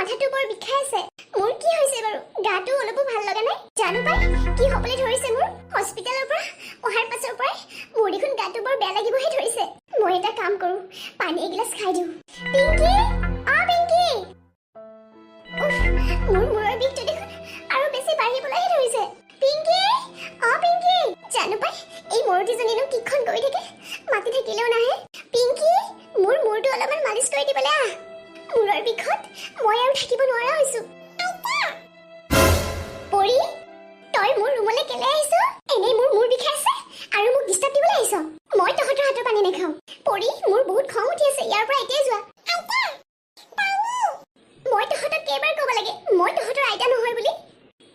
মাথাটো বৰ বিষাই আছে। মোৰ কি হৈছে বাৰু? গাটো অলপো ভাল লগা নাই। জানো পাই কি হ'বলৈ ধৰিছে মোৰ। হস্পিটেলৰ পৰা অহাৰ পাছৰ পৰাই মোৰ দেখোন গাটো বৰ বেয়া লাগিবহে ধৰিছে। মই এটা কাম কৰোঁ, পানী এগিলাচ খাই দিওঁ। পিংকি, পিংকি। উফ, মোৰ মূৰৰ বিষটো দেখোন আৰু বেছি বাঢ়িবলৈহে ধৰিছে। পিংকি, পিংকি। জানো পাই এই মূৰটিজনীনো কিখন কৰি থাকে, মাতি থাকিলেও নাহে। পিংকি, মোৰ মূৰটো অলপমান মালিচ কৰি দিবলৈ আহ। মূৰৰ বিষত মই আৰু থাকিব নোৱাৰা হৈছো। পৰি, তই মোৰ ৰুমলৈ কেলে আহিছ? এনেই মোৰ মূৰ বিষাইছে আৰু মোক ডিষ্টাৰ্ব দিবলৈ আহিছ। মই তহঁতৰ হাতৰ পানী নাখাওঁ। পৰি, মোৰ বহুত খং উঠি আছে। ইয়াৰ পৰা এতিয়াই যোৱা। মই তহঁতক কেইবাৰ ক'ব লাগে মই তহঁতৰ আইতা নহয় বুলি?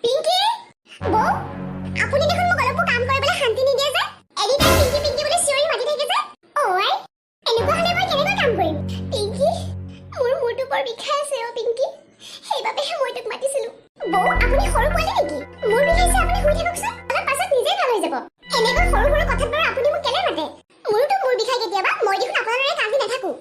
পিংকি, বৌ, আপুনি দেখোন মোক অলপো কাম কৰিবলৈ শান্তি নিদিয়ে যে। এদিনাই পিংকি পিংকি বুলি চিঞৰি মাতি থাকে যে। আই, এনেকুৱা হ'লে মই কেনেকৈ কাম কৰিম? পিংকি, মোৰ মূৰটো বৰ বিষাই আছে পিংকি। সেইবাবেহে মই তোক মাতিছিলো। বৌ, আপুনি সৰু পোৱালি নেকি? মোৰ বিষাইছে, আপুনি শুই থাককচোন। অলপ পাছত নিজেই ভাল হৈ যাব। এনেকৈ সৰু সৰু কথাত বাৰু আপুনি মোক কেলে মাতে? মোৰতো মূৰ বিষাই কেতিয়াবা, মই দেখোন আপোনাৰ দৰে কান্দি নাথাকো।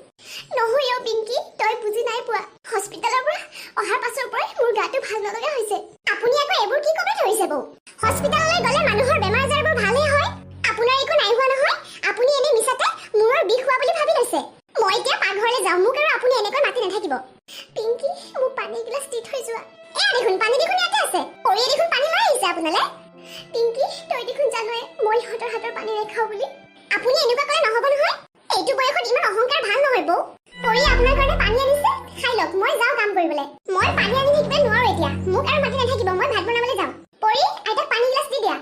নহয় পিংকি, তই বুজি নাই পোৱা। হস্পিটেলৰ পৰা অহাৰ পাছৰ পৰাই মোৰ গাটো ভাল নলগা হৈছে। আপুনি আকৌ এইবোৰ কি ক'ব ধৰিছে বৌ? হস্পিটেললৈ গ'লে মানুহৰ বেমাৰ আজাৰবোৰ ভালেই হয়। আপোনাৰ একো নাই হোৱা নহয়। আপুনি এনে মিছাতে মূৰৰ বিষ হোৱা বুলি ভাবি লৈছে। মই এতিয়া পাকঘৰলৈ যাওঁ, মোক আৰু আপুনি এনেকৈ মাতি নাথাকিব। পিংকি, মোক পানী এগিলাচ দি থৈ যোৱা। এয়া দেখোন পানী দেখোন ইয়াতে আছে। পৰিয়ে দেখোন পানী লৈ আহিছে আপোনালৈ। পিংকি, তই দেখোন জানই মই ইহঁতৰ হাতৰ পানী নাখাওঁ বুলি। আপুনি এনেকুৱা ক'লে নহ'ব নহয়। এইটো বয়সত ইমান অহংকাৰ ভাল নহয় বৌ। পৰি আপোনাৰ কাৰণে পানী আনিছে, খাই লওক। মই যাওঁ কাম কৰিবলৈ। মই পানী আনি থাকিবলৈ নোৱাৰো এতিয়া। মোক আৰু মাতি নাথাকিব, মই ভাত বনাবলৈ যাওঁ। পৰি, আইতাক পানী গিলাচ দি দিয়া।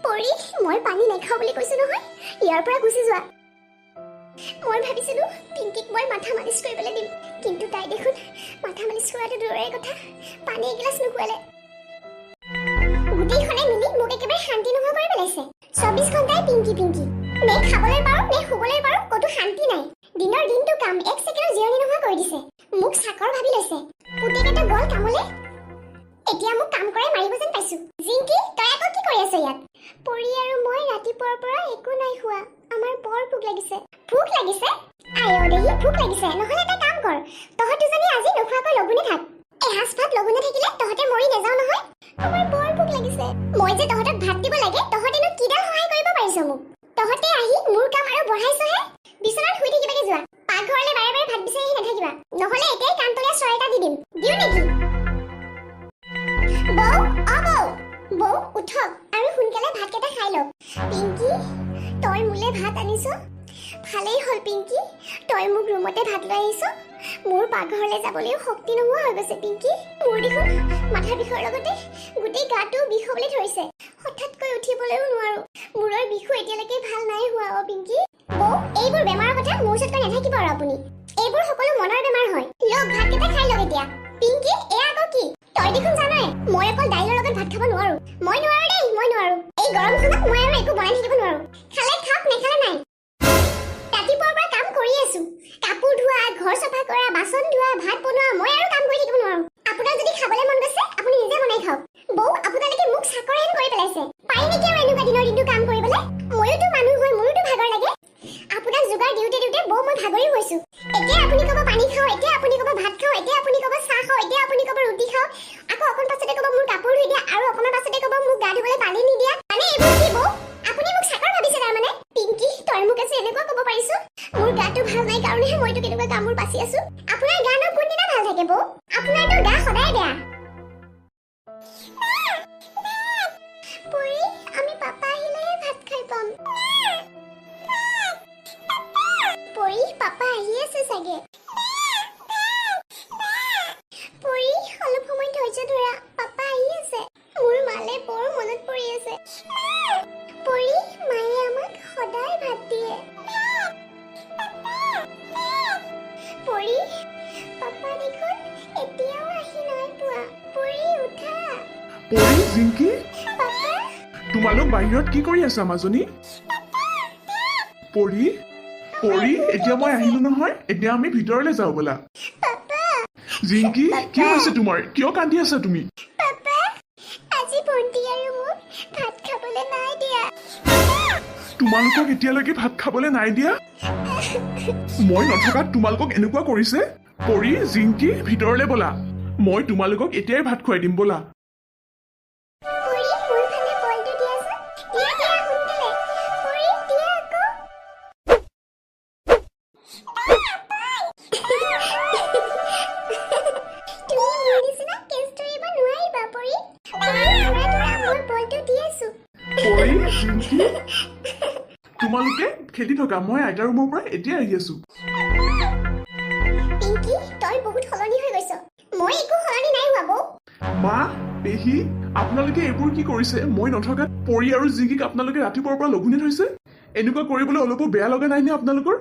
পৰি, মই পানী নাখাওঁ বুলি কৈছো নহয়। ইয়াৰ পৰা গুচি যোৱা। মই ভাবিছিলো পিংকিক মই মাথা মালিচ কৰিবলৈ দিম, কিন্তু তাই দেখোন মাথা মালিচ কৰাটো দূৰৰে কথা, পানী এগিলাচ নোখোৱালে। গোটেইখনে মিলি মোক একেবাৰে শান্তি নোহোৱা কৰি পেলাইছে। 24 ঘণ্টাই পিংকি পিংকি। নে খাবলৈ পাৰো নে শুবলৈ পাৰো, ক'তো শান্তি নাই। দিনৰ দিনটো কাম, এক ছেকেণ্ডৰ জিৰণি নোহোৱা কৰি দিছে। মোক চাকৰ ভাবি লৈছে। পুতেকেতো গ'ল কামলৈ, এতিয়া মোক কাম কৰাই মাৰিব যেন পাইছো। জিংকি, তই আকৌ কি কৰি আছ ইয়াত? পৰি আৰু মই ৰাতিপুৱাৰ পৰা একো নাই খোৱা। আমাৰ বৰ ভোক লাগিছে। ভোক লাগিছে? আইও দেহি, ভোক লাগিছে। নহ'লে এটা কাম কৰ, তহঁত দুজনী আজি নোখোৱাকৈ লঘোণে থাক। এসাঁজ ভাত লঘোণে থাকিলে তহঁতে মৰি নাযাও নহয়। আমাৰ বৰ ভোক লাগিছে। মই যে তহঁতক ভাত দিব লাগে, তহঁতেনো কিডাল সহায় কৰিব পাৰিছ মোক? তহঁতে আহি মোৰ কাম আৰু বঢ়াইছহে। বিচনাত শুই থাকিবাগে যোৱা। পাকঘৰলৈ বাৰে বাৰে ভাত বিচাৰি আহি নাথাকিবা, নহ'লে এতিয়াই কাণতলীয়া চৰাই এটা দি দিম। দিওঁ নেকি? বৌ, বৌ, বৌ উঠক আৰু সোনকালে ভাতকেইটা খাই লওক। পিংকি, তই মোলে ভাত আনিছ? ভালেই হ'ল পিংকি, তই মোক ৰুমতে ভাত লৈ আহিছ। মোৰ পাকঘৰলৈ যাবলৈও শক্তি নোহোৱা হৈ গৈছে পিংকি। মোৰ দেখোন মাথাৰ বিষৰ লগতে গোটেই গাটো বিষ হ'বলৈ ধৰিছে। হঠাৎকৈ উঠিবলৈও নোৱাৰো। মূৰৰ বিষো এতিয়ালৈকে ভাল নাই হোৱা পিংকি। বৌ, এইবোৰ বেমাৰৰ কথা মোৰ ওচৰত কৈ নাথাকিব আৰু আপুনি। এইবোৰ সকলো মনৰ বেমাৰ হয়। লওক, ভাতকেইটা খাই লওক এতিয়া। পিংকি, এয়া আকৌ কি? তই দেখোন জানই মই অকল দাইলৰ লগত ভাত খাব নোৱাৰো। মই নোৱাৰো দেই, মই নোৱাৰো। এই গৰমখনত মই আৰু একো বনাই থাকিব নোৱাৰো। খালে খাওক, নেখালে নাই। ৰাতিপুৱাৰ পৰা কাম কৰি আছো। কাপোৰ ধোৱা, ঘৰ চফা কৰা, বাচন ধোৱা, ভাত বনোৱা, মই আৰু কাম কৰি থাকিব নোৱাৰো। আপোনাৰ যদি খাবলৈ মন গৈছে আপুনি নিজে বনাই খাওক। বৌ, আপোনালোকে মোক চাকৰহেন কৰি পেলাইছে। পাৰি নেকি আৰু এনেকুৱা দিনৰ দিনটো কাম কৰিবলৈ? ময়োতো মানুহ হয়, মোৰোতো ভাগৰ লাগে। আপোনাক যোগাৰ দিওঁতে দিওঁতে বৌ মই ভাগৰি গৈছো। এতিয়া আপুনি ক'ব পানী খাওঁ, এতিয়া আপুনি ক'ব ভাত খাওঁ, এতিয়া আপুনি ক'ব চাহ খাওঁ, এতিয়া আপুনি ক'ব ৰুটি খাওঁ, আকৌ অকণ পাছতে ক'ব মোৰ কাপোৰ ধুই দিয়া, আৰু অকণমান পাছতে ক'ব মোক গা ধুবলৈ পানী নিদিয়া। মানে এইবোৰ কি বৌ? আপুনি মোক চাকৰ ভাবিছে তাৰমানে? পিংকি, তই মোক আজি এনেকুৱা ক'ব পাৰিছ? মোৰ গাটো ভাল নাই কাৰণেহে মইতো কেনেকুৱা কামবোৰ বাচি আছো। আপোনাৰ গানো কোনদিনা ভাল থাকে বৌ? আপোনাৰতো গা সদায় বেয়া। পৰি, আমি পাপা আহিলেহে ভাত খাই পাম। পৰি, পাপা আহি আছে চাগে। পৰি, অলপ সময় ধৈৰ্য ধৰা, পাপা আহি আছে। মোৰ মালে বৰ মনত পৰি আছে। পৰি, মায়ে আমাক সদায় ভাত দিয়ে। পৰি, পাপা দেখোন এতিয়াও আহি নাই পোৱা। পৰি, উঠা। পৰি, জিংকি, পাপা, তোমালোক বাহিৰত কি কৰি আছা মাজনী? পৰি, পৰি, এতিয়া মই আহিলো নহয়, এতিয়া আমি ভিতৰলৈ যাওঁ ব'লা। পাপা, জিংকি, কি হৈছে তোমাৰ? কিয় কান্দি আছা তুমি? পাপা, আজি ভণ্টি আৰু মোক ভাত খাবলৈ নাই দিয়া। তোমালোকক এতিয়ালৈকে ভাত খাবলৈ নাই দিয়া? মই নথকাত তোমালোকক এনেকুৱা কৰিছে? পৰি জিংকি ভিতৰলৈ বলা মই তোমালোকক এতিয়াই ভাত খুৱাই দিম বলা পৰি মোৰ ফালে বলটো দিয়াচোন দিয়া দিয়া সোনকালে পৰি দিয়া আকৌ তুমি মোৰ নিচিনা কেছ ধৰিব নোৱাৰিবা পৰি মই বলটো দি আছো পৰি জিংকি তোমালোকে খেলি থকা মই আইতাৰ ৰুমৰ পৰা এতিয়া আহি আছো পিংকি তই বহুত সলনি হৈ গৈছ মই একো সলনি নাই হোৱা বৌ মা পেহী আপোনালোকে এইবোৰ কি কৰিছে মই নথকাত পৰি আৰু জিংকিক আপোনালোকে ৰাতিপুৱাৰ পৰা লঘোণে থৈছে এনেকুৱা কৰিবলৈ অলপো বেয়া লগা নাই নে আপোনালোকৰ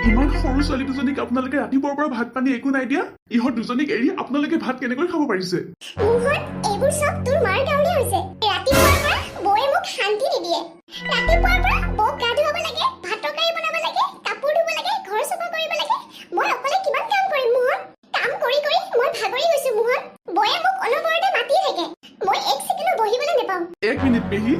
ইমান সৰু ছোৱালী দুজনীক আপোনালোকে ৰাতিপুৱাৰ পৰা ভাত পানী একো নাই দিয়া ইহঁত দুজনীক এৰি আপোনালোকে ভাত কেনেকৈ খাব পাৰিছে মোহন এইবোৰ সব তোৰ মাৰ কাৰণে হৈছে ৰাতিপুৱাৰ পৰা বৌয়ে মোক শান্তি নিদিয়ে ৰাতিপুৱাৰ পৰা বৌক গা ধুৱাব লাগে ভাত তৰকাৰী বনাব লাগে কাপোৰ ধুব লাগে ঘৰ চফা কৰিব লাগে মই অকলে কিমান কাম কৰিম মোহন কাম কৰি কৰি মই ভাগৰি গৈছো মোহন বৌয়ে মোক অনবৰতে মাতি থাকে মই এক ছেকেণ্ডো বহিবলৈ নাপাওঁ এক মিনিট পেহী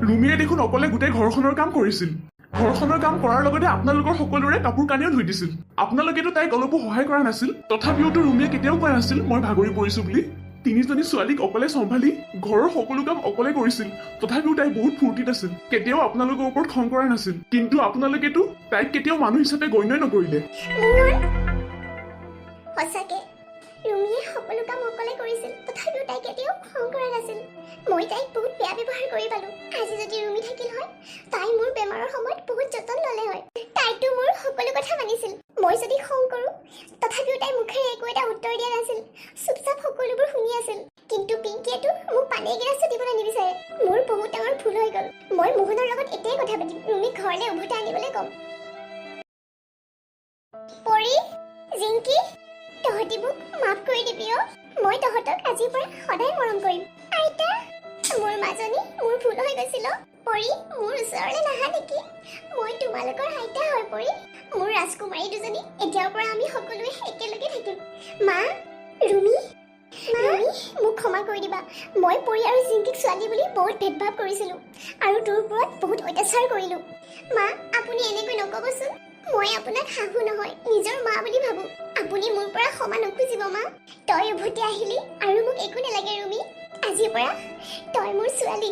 ৰুমিয়ে দেখোন অকলে গোটেই ঘৰখনৰ কাম কৰিছিল ঘৰখনৰ কাম কৰাৰ লগতে আপোনালোকৰ সকলোৰে কাপোৰ কানিও ধুই দিছিল আপোনালোকেতো তাইক অলপো সহায় কৰা নাছিল তথাপিওতো ৰুমিয়ে কেতিয়াও কোৱা নাছিল মই ভাগৰি পৰিছো বুলি তিনিজনী ছোৱালীক অকলে চম্ভালি ঘৰৰ সকলো কাম অকলে কৰিছিল তথাপিও তাই বহুত ফূৰ্তিত আছিল কেতিয়াও আপোনালোকৰ ওপৰত খং কৰা নাছিল কিন্তু আপোনালোকেতো তাইক কেতিয়াও মানুহ হিচাপে গণ্যই নকৰিলে সঁচাকে ৰুমিয়ে সকলো কাম অকলে কৰিছিল তথাপিও তাই কেতিয়াও খং কৰা নাছিল মই তাইক বহুত বেয়া ব্যৱহাৰ কৰি পালো আজি যদি ৰুমি থাকিল হয় তাই মোৰ বেমাৰৰ সময়ত বহুত যতন ল'লে হয় তাইতো মোৰ সকলো কথা মানিছিল মই যদি খং কৰো তথাপিও তাই মুখেৰে একো এটা উত্তৰ দিয়া নাছিল চুপচাপ সকলোবোৰ শুনি আছিল কিন্তু পিংকিয়েতো মোক পানী এগিলাচো দিবলৈ নিবিচাৰে মোৰ বহুত ডাঙৰ ভুল হৈ গ'ল মই মোহনৰ লগত এতিয়াই কথা পাতিম ৰুমিক ঘৰলৈ উভতাই আনিবলৈ ক'ম পৰি জিংকি তহঁতি মোক মাফ কৰি দিবি অ মই তহঁতক আজিৰ পৰা সদায় মৰম কৰিম আইতা মোৰ মাজনী মোৰ ভুল হৈ গৈছিল পৰি মোৰ ওচৰলৈ নাহা নেকি মই তোমালোকৰ আইতা হৈ পৰি মোৰ ৰাজকুমাৰী দুজনী এতিয়াৰ পৰা আমি সকলোৱে একেলগে থাকিম মা ৰুমি মোক ক্ষমা কৰি দিবা মই পৰি আৰু জিংকিক ছোৱালী বুলি বহুত ভেদভাৱ কৰিছিলোঁ আৰু তোৰ ওপৰত বহুত অত্যাচাৰ কৰিলোঁ মা আপুনি এনেকৈ নক'বচোন মই আপোনাক শাহু নহয় নিজৰ মা বুলি ভাবো আপুনি মোৰ পৰা ক্ষমা নখুজিব মা তই উভতি আহিলি আৰু মোক একো নালাগে ৰুমি আজিৰ পৰা তই মোৰ ছোৱালী